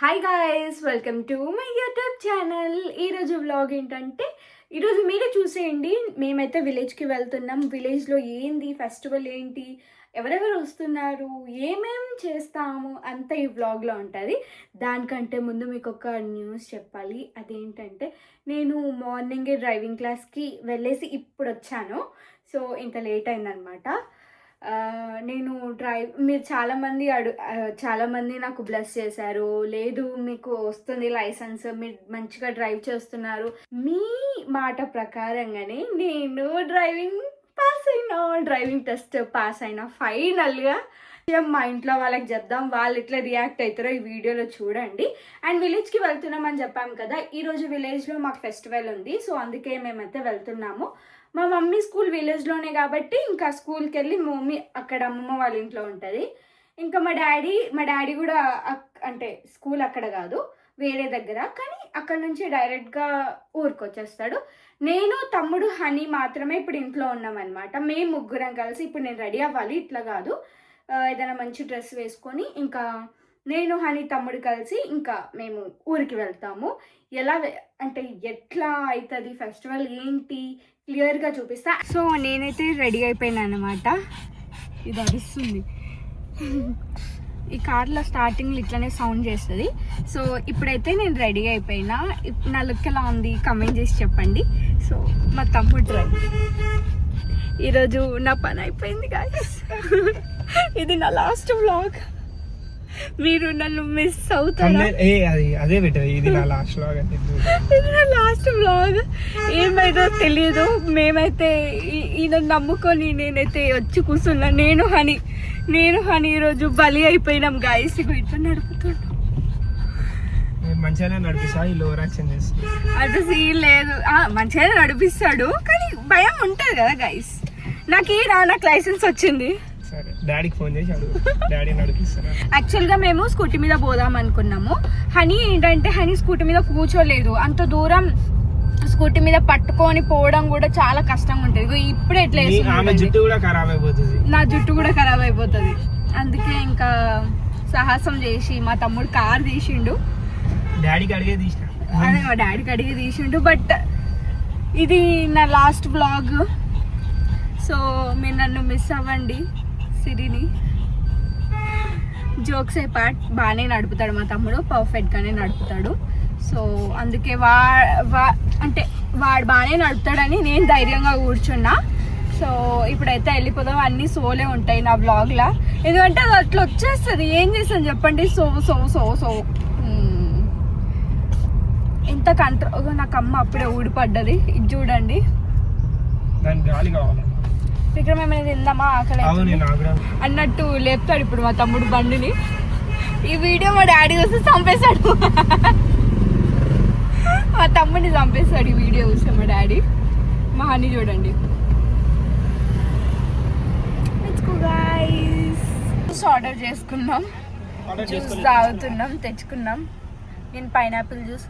Hi guys, welcome to my YouTube channel. ఈరోజు vlog ఏంటంటే, ఈరోజు మీరే చూసేయండి. మేమైతే విలేజ్కి వెళ్తున్నాం. విలేజ్లో ఏంది ఫెస్టివల్, ఏంటి, ఎవరెవరు వస్తున్నారు, ఏమేం చేస్తాము అంతా ఈ వ్లాగ్లో ఉంటుంది. దానికంటే ముందు మీకు ఒక న్యూస్ చెప్పాలి. అదేంటంటే, నేను మార్నింగే డ్రైవింగ్ క్లాస్కి వెళ్ళేసి ఇప్పుడు వచ్చాను. సో ఇంత లేట్ అయిందనమాట. నేను మీరు చాలామంది నాకు బ్లెస్ చేశారు. లేదు మీకు వస్తుంది లైసెన్స్, మీరు మంచిగా డ్రైవ్ చేస్తున్నారు, మీ మాట ప్రకారంగానే నేను డ్రైవింగ్ టెస్ట్ పాస్ అయినా ఫైనల్గా. మా ఇంట్లో వాళ్ళకి చెప్దాం, వాళ్ళు ఎట్లా రియాక్ట్ అవుతారో ఈ వీడియోలో చూడండి. అండ్ విలేజ్కి వెళ్తున్నామని చెప్పాం కదా, ఈరోజు విలేజ్లో మాకు ఫెస్టివల్ ఉంది. సో అందుకే మేమైతే వెళ్తున్నాము. మా మమ్మీ స్కూల్ విలేజ్లోనే కాబట్టి ఇంకా స్కూల్కి వెళ్ళి మా మమ్మీ అక్కడ అమ్మమ్మ వాళ్ళ ఇంట్లో ఉంటుంది. ఇంకా మా డాడీ కూడా అంటే స్కూల్ అక్కడ కాదు, వేరే దగ్గర, కానీ అక్కడ నుంచి డైరెక్ట్గా ఊరికి వచ్చేస్తాడు. నేను, తమ్ముడు, హనీ మాత్రమే ఇప్పుడు ఇంట్లో ఉన్నామన్నమాట. మేము ముగ్గురం కలిసి ఇప్పుడు నేను రెడీ అవ్వాలి, ఇట్లా కాదు, ఏదైనా మంచి డ్రెస్ వేసుకొని ఇంకా నేను, హనీ, తమ్ముడు కలిసి ఇంకా మేము ఊరికి వెళ్తాము. అంటే ఎట్లా అవుతుంది ఫెస్టివల్ ఏంటి క్లియర్గా చూపిస్తా. సో నేనైతే రెడీ అయిపోయినా అనమాట. ఇది అరుస్తుంది, ఈ కార్లో స్టార్టింగ్లో ఇట్లనే సౌండ్ చేస్తుంది. సో ఇప్పుడైతే నేను రెడీ అయిపోయినా. నా లుక్ ఎలా ఉంది కమెంట్ చేసి చెప్పండి. సో మా తమ్ముడు డ్రైవ్. ఈరోజు నా పని అయిపోయింది గాయ్స్. ఇది నా లాస్ట్ వ్లాగ్. మీరు నన్ను మిస్ అవుతారా? అదే బెటర్. ఇది నా లాస్ట్ వ్లాగ్. ఇది నా లాస్ట్ వ్లాగ్. ఏమైందో తెలియదు. మేమైతే ఈయన నమ్ముకొని నేనైతే వచ్చి కూర్చున్నా. నేను హనీ ఈరోజు బలి అయిపోయినాం గాయస్. ఇట్లా నడుపుతున్నాం. మంచిగానే నడిపిస్తా, అది సీన్ లేదు. మంచిగానే నడిపిస్తాడు, కానీ భయం ఉంటుంది కదా గైస్. నాకు లైసెన్స్ వచ్చింది. డాడీకి ఫోన్ చేసి డాడీ నడిపిస్తాను. యాక్చువల్గా మేము స్కూటీ మీద పోదాం అనుకున్నాము. హనీ ఏంటంటే స్కూటీ మీద కూర్చోలేదు. అంత దూరం స్కూటీ మీద పట్టుకొని పోవడం కూడా చాలా కష్టంగా ఉంటుంది. ఇప్పుడు ఎట్లా నా జుట్టు కూడా ఖరాబ్ అయిపోతుంది. అందుకే ఇంకా సాహసం చేసి మా తమ్ముడు కార్ తీసిండు. డాడీకి అడిగే తీసిన. అదే మా డాడీకి అడిగి తీసిండు. బట్ ఇది నా లాస్ట్ వ్లాగ్. సో మీరు నన్ను మిస్ అవ్వండి. సిరిని జోక్స్ ఏ పార్ట్ బాగానే నడుపుతాడు మా తమ్ముడు, పర్ఫెక్ట్గానే నడుపుతాడు. సో అందుకే వాడు బాగానే నడుపుతాడని నేను ధైర్యంగా కూర్చున్నా. సో ఇప్పుడైతే వెళ్ళిపోదాం. అన్నీ సోలే ఉంటాయి నా వ్లాగ్లా, ఎందుకంటే అది అట్లా వచ్చేస్తుంది. ఏం చేస్తాను చెప్పండి. సో ఎంత కంట్రోల్. నాకు అమ్మ అప్పుడే ఊడిపడ్డది. ఇది చూడండి. విక్రమ్ ఏమైనా తిందామా, ఆకలి అన్నట్టు లేపుతాడు ఇప్పుడు మా తమ్ముడు బండిని. ఈ వీడియో మా డాడీ వస్తే చంపేశాడు. మా తమ్ముడిని చంపేస్తాడు ఈ వీడియో చూస్తే మా డాడీ. మా హనీ చూడండి. ఆర్డర్ చేసుకున్నాం, జ్యూస్ తాగుతున్నాం, తెచ్చుకున్నాం. నేను పైనాపిల్ జ్యూస్,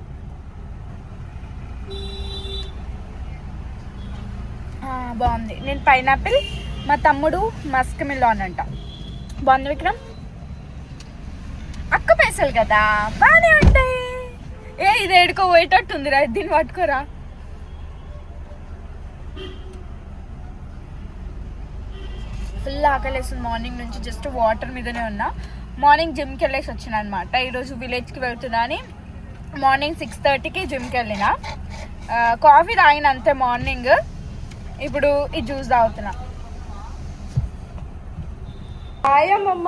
బాగుంది. నేను పైనాపిల్, మా తమ్ముడు మస్క్ మిలాన్ అంట. బాగుంది విక్రమ్. అక్క పైసలు కదా, బాగానే ఉంటాయి. ఇది ఏడుకో పోయేటట్టు ఉందిరా, దీన్ని పట్టుకోరా. ఫుల్ ఆకలేస్తుంది మార్నింగ్ నుంచి. జస్ట్ వాటర్ మీదనే ఉన్నా. మార్నింగ్ జిమ్కి వెళ్ళేసి వచ్చిన అనమాట. ఈరోజు విలేజ్కి వెళ్తున్నా అని మార్నింగ్ 6:30కి జిమ్కి వెళ్ళిన. కాఫీ తాగిన అంతే మార్నింగ్. ఇప్పుడు ఈ జ్యూస్ తాగుతున్నా. హాయ్ అమ్మమ్మ.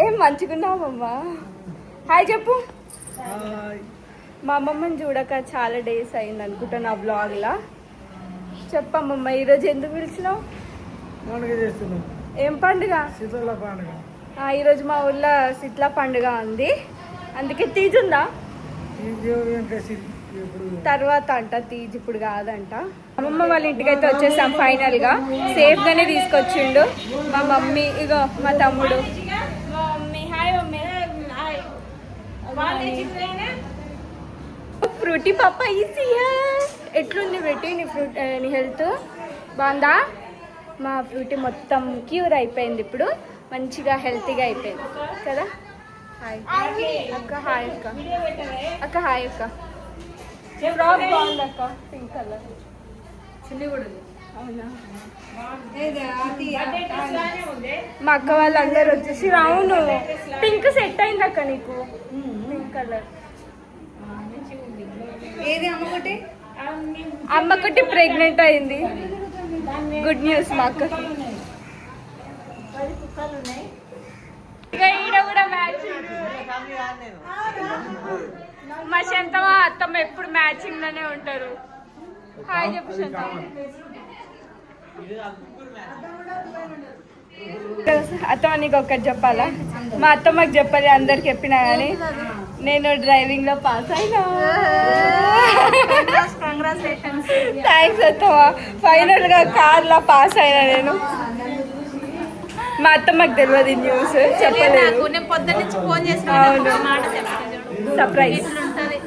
ఏం మంచిగున్నావమ్మా? హాయ్ చెప్పు. మా అమ్మమ్మని చూడక చాలా డేస్ అయింది అనుకుంటా నా బ్లాగ్లా. చెప్పమ్మమ్మ, ఈరోజు ఎందుకు పిలిచినావు? ఏం పండుగ? ఈరోజు మా ఊళ్ళో శీతల పండుగ ఉంది, అందుకే తీజ్ ఉందా? తర్వాత అంట తీజ్, ఇప్పుడు కాదంట. అమ్మమ్మ వాళ్ళ ఇంటికి అయితే వచ్చేసాం ఫైనల్గా. సేఫ్గానే తీసుకొచ్చిండు మా మమ్మీ. ఇగో మా తమ్ముడు, మా మమ్మీ. Hi mummy. ఫ్రూటీ పాప ఎట్లుంది ఫ్రూటీ? నీ హెల్త్ బాగుందా? మా ఫ్రూటీ మొత్తం క్యూర్ అయిపోయింది, ఇప్పుడు మంచిగా హెల్తీగా అయిపోయింది కదా. హాయ్ అక్క. హాయ్ అక్క. అక్క హాయ్ అక్క. ఫ్రాక్ బాగుంది అక్క, పింక్ కలర్. చిన్ని కూడా ఉంది. అవునా? మా అక్క వాళ్ళందరూ వచ్చేసి అవును పింక్ సెట్ అయింది అక్క నీకు. Pink colour. ఏది అమ్మకొట్టి అమ్మకుటి ప్రెగ్నెంట్ అయింది. గుడ్ న్యూస్ మా అక్కకి. ఈడ కూడా మ్యాచింగ్. మా శంతమ్మ అత్తమ్మ ఎప్పుడు మ్యాచింగ్ లోనే ఉంటారు. హాయ్ చెప్పు శంతమ్మ. అత్తమ్మ నీకు ఒక్కటి చెప్పాలా? మా అత్తమ్మకి చెప్పాలి, అందరికి చెప్పినా కానీ నేను డ్రైవింగ్ లో పాస్ అయినా. థ్యాంక్స్ అత్తమ్మ. ఫైనల్ గా కార్ లో పాస్ అయినా నేను. మా అత్తమ్మకి తెలియదు న్యూస్, చెప్పలేదు. నేను పొద్దున్నుంచి ఫోన్ చేసిన సర్ప్రైజ్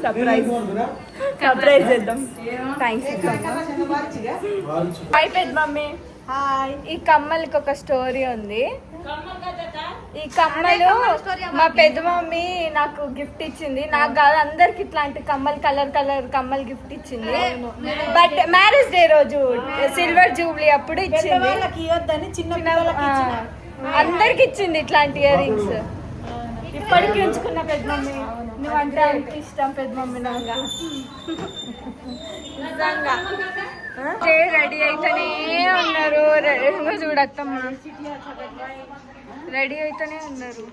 సర్ప్రైజ్ సర్ప్రైజ్ చేద్దాం. థ్యాంక్స్ అయిపోయింది మమ్మీ. ఈ కమ్మలకి ఒక స్టోరీ ఉంది. ఈ కమ్మలు మా పెద్ద మమ్మీ నాకు గిఫ్ట్ ఇచ్చింది. నాకు కాదు, అందరికి ఇట్లాంటి కమ్మలు కలర్ కలర్ కమ్మలు గిఫ్ట్ ఇచ్చింది. బట్ మ్యారేజ్ డే రోజు సిల్వర్ జూబ్లీ అప్పుడు ఇచ్చింది. అందరికి ఇచ్చింది ఇట్లాంటి ఇయర్ రింగ్స్. ఇప్పటికి ఉంచుకున్న పెద్ద మమ్మీ. నువ్వంటే అంత ఇష్టం పెద్ద మమ్మీ నాకు. నిజంగా రెడీ అయితేనే ఉన్నారు. చూడత్తమ్మా రెడీ అయితేనే ఉన్నారు.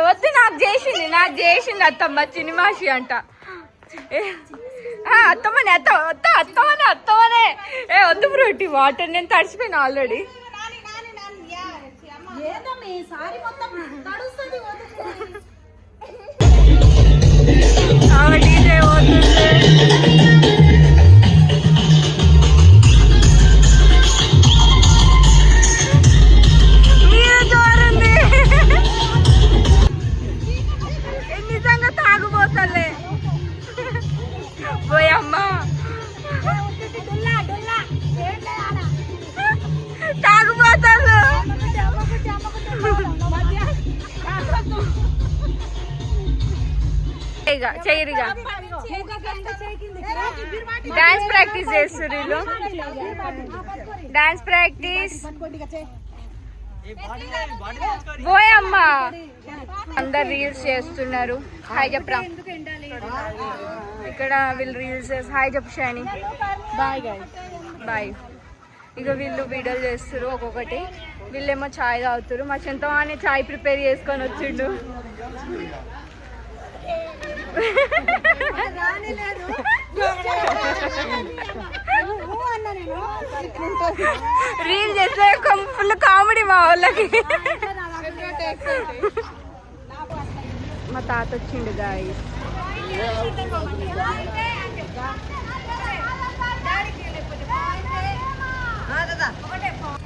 వద్దు, నాకు చేసింది అత్తమ్మ చినిమాషి అంట. అత్తమ్మనే అత్తమ్మనే వద్దు ఫ్రూటీ వాటర్. నేను తడిచిపోయినా ఆల్రెడీ. డీజే పోతుంది. నిజంగా తాగుపోతలే పోయమ్మా. తాగుపోతాను. చేయరిగా డాన్స్ ప్రాక్టీస్ చేస్తున్నారు. డాన్స్ ప్రాక్టీస్ పోయమ్మా. అందరు రీల్స్ చేస్తున్నారు. హాయ్ చెప్పరా. ఇక్కడ వీళ్ళు రీల్స్ చేసి హాయ్ చెప్పు షైని. బాయ్. ఇక వీళ్ళు వీడియోలు చేస్తారు ఒక్కొక్కటి. వీళ్ళేమో ఛాయ్ తాగుతారు. మా చింతమానే ఛాయ్ ప్రిపేర్ చేసుకొని వచ్చిండు. రీల్ చేస్తే ఫుల్ కామెడీ మా వాళ్ళకి. మా తాత వచ్చిండు గాయ్స్.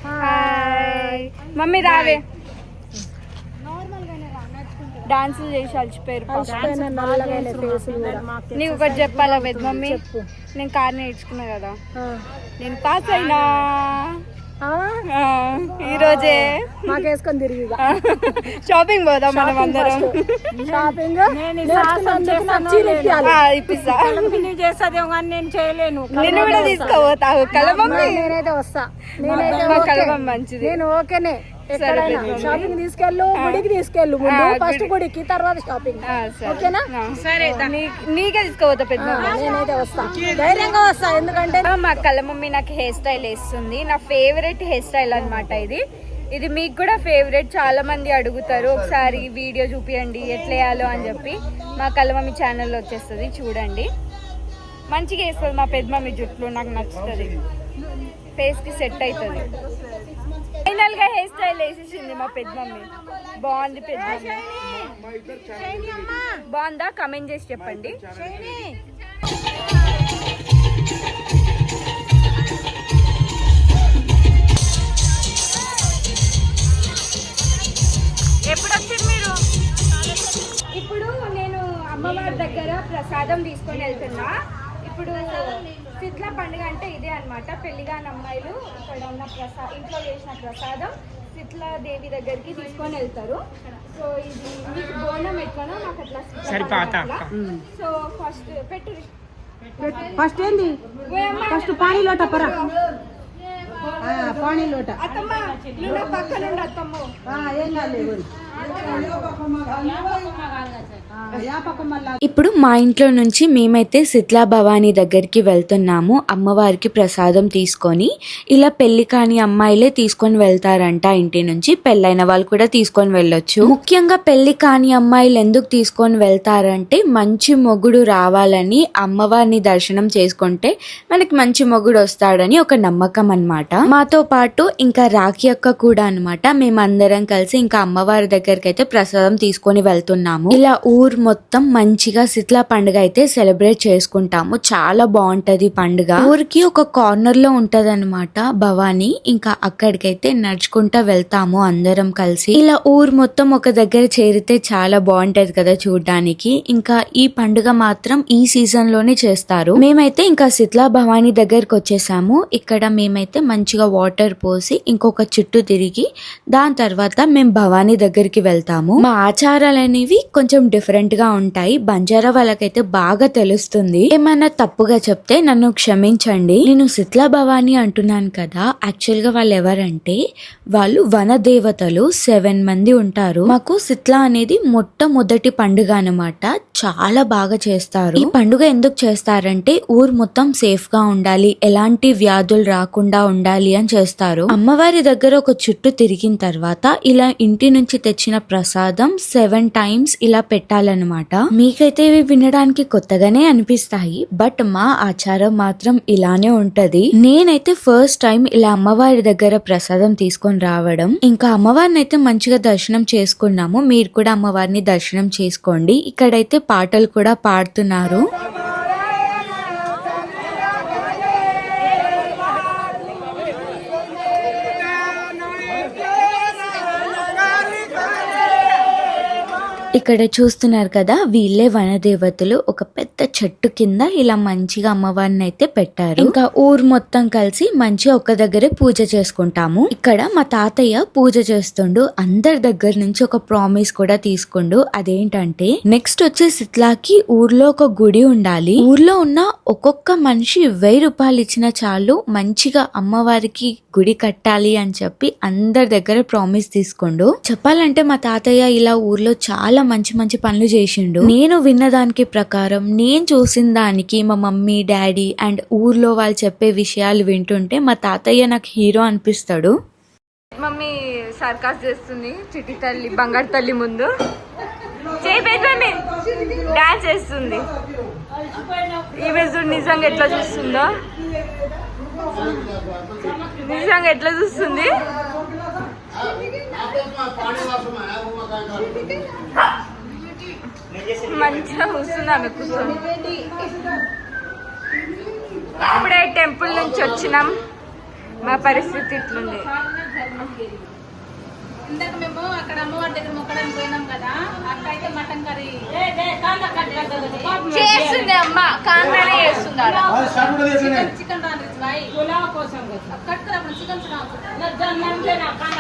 హాయ్ మమ్మీ రావే. డాన్సులు చేసి అలసిపోయారు. నీకు ఒకటి చెప్పాలా పెద్ద మమ్మీ? నేను కార్ నేర్చుకున్నా కదా, నేను పాస్ అయినా ఈ రోజే. మాకేసుకొని తిరిగి షాపింగ్ పోదాం మనం అందరం. షాపింగ్ ఇప్పిస్తా. చేస్తాదేమో కానీ నేను చేయలేను. నిన్ను కూడా తీసుకోపోతావు కల మమ్మీ. నేనైతే వస్తా. మా కలమమ్మ మంచిది. నేను ఓకేనే. షాపింగ్ తీసుకెళ్ళు, గుడికి తీసుకెళ్ళు. ముందు ఫస్ట్ గుడికి, తర్వాత షాపింగ్. ఓకేనా? సరే నీకే తీసుకోవద్దా పెద్ద. నేనైతే వస్తా, ధైర్యంగా వస్తా. ఎందుకంటే మా కళ్ళ మమ్మీ నాకు హెయిర్ స్టైల్ వేస్తుంది. నా ఫేవరెట్ హెయిర్ స్టైల్ అనమాట ఇది మీకు కూడా ఫేవరెట్. చాలా మంది అడుగుతారు ఒకసారి వీడియో చూపియండి ఎట్లా వేయాలో అని చెప్పి. మా కళ్ళ మమ్మీ ఛానల్లో వచ్చేస్తుంది, చూడండి. మంచిగా వేస్తుంది మా పెద్ద మమ్మీ జుట్లు. నాకు నచ్చుతుంది, ఫేస్కి సెట్ అవుతుంది. ఫైనల్ గా హెయిర్ స్టైల్ వేసేసింది మా పెద్ద మమ్మీ. బాగుంది పెద్ద మమ్మీ. బాగుందా? కమెంట్ చేసి చెప్పండి. ఎప్పుడు వచ్చారు మీరు? ఇప్పుడు నేను అమ్మవారి దగ్గర ప్రసాదం తీసుకొని వెళ్తున్నా. ఇప్పుడు శీతల పండుగ అంటే ఇదే అన్నమాట. పెళ్లిగాని అమ్మాయిలు ఇక్కడ ఉన్న ఇంట్లో చేసిన ప్రసాదం శీతలాదేవి దగ్గరికి తీసుకొని వెళ్తారు. సో ఇది మీకు బోనం ఎట్లనో నాకు అట్లా సో ఫస్ట్ పెట్టు ఫస్ట్ ఏంది ఫస్ట్ పానీ లోట పరా పానీ లోట అత్తమ్మ నువ్వు పక్కన ఉండు అత్తమ్మ. ఏం కాలేదు. ఇప్పుడు మా ఇంట్లో నుంచి మేమైతే శీతలా భవానీ దగ్గరికి వెళ్తున్నాము అమ్మవారికి ప్రసాదం తీసుకొని. ఇలా పెళ్లి కాని అమ్మాయిలే తీసుకొని వెళ్తారంట ఇంటి నుంచి, పెళ్ళైన వాళ్ళు కూడా తీసుకొని వెళ్ళొచ్చు. ముఖ్యంగా పెళ్లి కాని అమ్మాయిలు ఎందుకు తీసుకొని వెళ్తారంటే మంచి మొగుడు రావాలని, అమ్మవారిని దర్శనం చేసుకుంటే మనకి మంచి మొగుడు వస్తాడని ఒక నమ్మకం అన్నమాట. మాతో పాటు ఇంకా రాఖీ అక్క కూడా అన్నమాట. మేమందరం కలిసి ఇంకా అమ్మవారి దగ్గరికి అయితే ప్రసాదం తీసుకొని వెళ్తున్నాము. ఇలా ఊరు మొత్తం మంచిగా శీతల పండుగ అయితే సెలబ్రేట్ చేసుకుంటాము. చాలా బాగుంటది పండుగ. ఊరికి ఒక కార్నర్ లో ఉంటది అనమాట భవానీ. ఇంకా అక్కడికైతే నడుచుకుంటా వెళ్తాము అందరం కలిసి. ఇలా ఊరు మొత్తం ఒక దగ్గర చేరితే చాలా బాగుంటది కదా చూడ్డానికి. ఇంకా ఈ పండుగ మాత్రం ఈ సీజన్ లోనే చేస్తారు. మేమైతే ఇంకా శీతల భవానీ దగ్గరకు వచ్చేసాము. ఇక్కడ మేమైతే మంచిగా వాటర్ పోసి ఇంకొక చుట్టూ తిరిగి దాని తర్వాత మేము భవానీ దగ్గరికి వెళ్తాము. మా ఆచారాలు అనేవి కొంచెం డిఫరెంట్ గా ఉంటాయి. బంజారా వాళ్ళకైతే బాగా తెలుస్తుంది. ఏమైనా తప్పుగా చెప్తే నన్ను క్షమించండి. నేను శీతల భవానీ అంటున్నాను కదా, యాక్చువల్ గా వాళ్ళు ఎవరంటే వాళ్ళు వన దేవతలు 7 మంది ఉంటారు. మాకు శీతల అనేది మొట్టమొదటి పండుగ అన్నమాట. చాలా బాగా చేస్తారు. ఈ పండుగ ఎందుకు చేస్తారంటే ఊరు మొత్తం సేఫ్ గా ఉండాలి, ఎలాంటి వ్యాధులు రాకుండా ఉండాలి అని చేస్తారు. అమ్మవారి దగ్గర ఒక చుట్టూ తిరిగిన తర్వాత ఇలా ఇంటి నుంచి తెచ్చిన ప్రసాదం 7 టైమ్స్ ఇలా పెట్టాలన్నమాట. మీకైతే ఇవి వినడానికి కొత్తగానే అనిపిస్తాయి, బట్ మా ఆచారం మాత్రం ఇలానే ఉంటది. నేనైతే ఫస్ట్ టైం ఇలా అమ్మవారి దగ్గర ప్రసాదం తీసుకొని రావడం. ఇంకా అమ్మవారిని అయితే మంచిగా దర్శనం చేసుకున్నాము. మీరు కూడా అమ్మవారిని దర్శనం చేసుకోండి. ఇక్కడైతే పాటలు కూడా పాడుతున్నారు. ఇక్కడ చూస్తున్నారు కదా, వీళ్ళే వనదేవతలు. ఒక పెద్ద చెట్టు కింద ఇలా మంచిగా అమ్మవారిని అయితే పెట్టారు. ఇంకా ఊరు మొత్తం కలిసి మంచిగా ఒక దగ్గరే పూజ చేసుకుంటాము. ఇక్కడ మా తాతయ్య పూజ చేస్తుండు. అందరి దగ్గర నుంచి ఒక ప్రామిస్ కూడా తీసుకుండు. అదేంటంటే నెక్స్ట్ వచ్చే శీతలాకి ఊర్లో ఒక గుడి ఉండాలి. ఊర్లో ఉన్న ఒక్కొక్క మనిషి 1000 రూపాయలు ఇచ్చినా చాలు మంచిగా అమ్మవారికి గుడి కట్టాలి అని చెప్పి అందరి దగ్గర ప్రామిస్ తీసుకుండు. చెప్పాలంటే మా తాతయ్య ఇలా ఊర్లో చాలా మంచి మంచి పనులు చేసిండు. నేను విన్న దానికి ప్రకారం, నేను చూసిన దానికి, మా మమ్మీ డాడీ అండ్ ఊర్లో వాళ్ళు చెప్పే విషయాలు వింటుంటే మా తాతయ్య నాకు హీరో అనిపిస్తాడు. మమ్మీ సర్కాస్ చేస్తుంది చిట్టి తల్లి బంగారు తల్లి ముందు చేయి డాన్స్ చేస్తుంది. ఈమె నిజంగా ఎట్లా చూస్తుందో, నిజంగా ఎట్లా చూస్తుంది. మంచిగా కూర్చుంది ఆమె కూర్చొని. ఇప్పుడే టెంపుల్ నుంచి వచ్చినాం. మా పరిస్థితి ఇట్లుంది. ఇందాక మేము అక్కడ అమ్మవారి దగ్గర మొక్కడానికి పోయినాం కదా, అక్కడ అయితే మటన్ కర్రీ చేస్తుంది అమ్మ, కాంగానే చేస్తుంది. చికెన్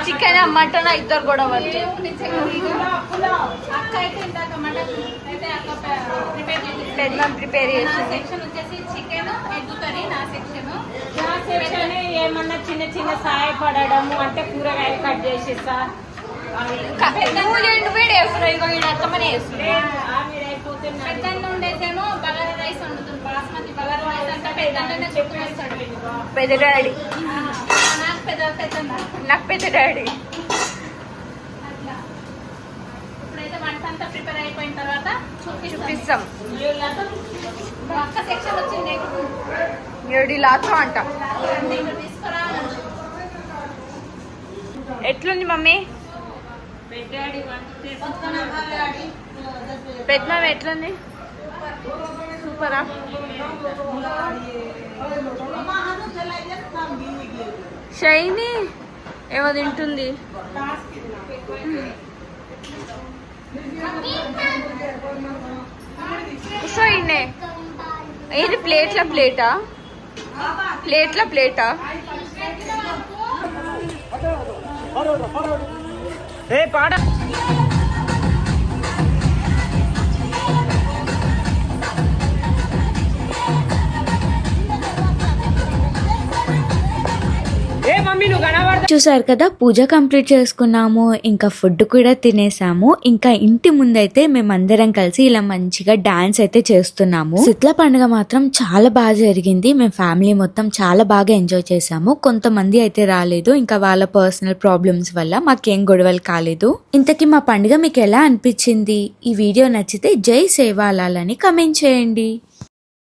చికెన్ మటన్ ఇద్దరు కూడా అక్క అయితే ఇందాక మటన్ అయితే ప్రిపేర్ చేసి సెక్షన్ వచ్చేసి చికెన్ ఎగ్ కర్రీ. నా సెక్షన్ ఏమన్నా చిన్న చిన్న సహాయపడము అంటే కూరగాయలు కట్ చేసేస్తా. పెద్దన్న ఉండేసేమో బగారా రైస్ వండుతుంది. బాస్మతి బగారా రైస్ అంటే పెద్దన్న చెప్పేస్తాడు. పెద్ద డాడీ నాకు పెద్దన్న, నాకు పెద్ద డాడీ. ఇప్పుడైతే వంట అంతా ప్రిపేర్ అయిపోయిన తర్వాత చూపిస్తాం. అక్క సెక్షన్ వచ్చింది. ఏడు లాతో అంట. తీసుకురా. ఎట్లుంది మమ్మీ? పెద్దమ్మ ఎట్లుంది? సూపరా? షైని ఏమో తింటుంది. సో ఇన్నే ఏది ప్లేట్లా ప్లేటా? ప్లేటా పాట చూసారు కదా, పూజ కంప్లీట్ చేసుకున్నాము, ఇంకా ఫుడ్ కూడా తినేసాము. ఇంకా ఇంటి ముందైతే మేమందరం కలిసి ఇలా మంచిగా డాన్స్ అయితే చేస్తున్నాము. శీతల పండుగ మాత్రం చాలా బాగా జరిగింది. మేము ఫ్యామిలీ మొత్తం చాలా బాగా ఎంజాయ్ చేసాము. కొంతమంది అయితే రాలేదు, ఇంకా వాళ్ళ పర్సనల్ ప్రాబ్లమ్స్ వల్ల మాకేం గొడవలు కాలేదు. ఇంతకీ మా పండుగ మీకు ఎలా అనిపించింది? ఈ వీడియో నచ్చితే జై సేవాలాలని కమెంట్ చేయండి.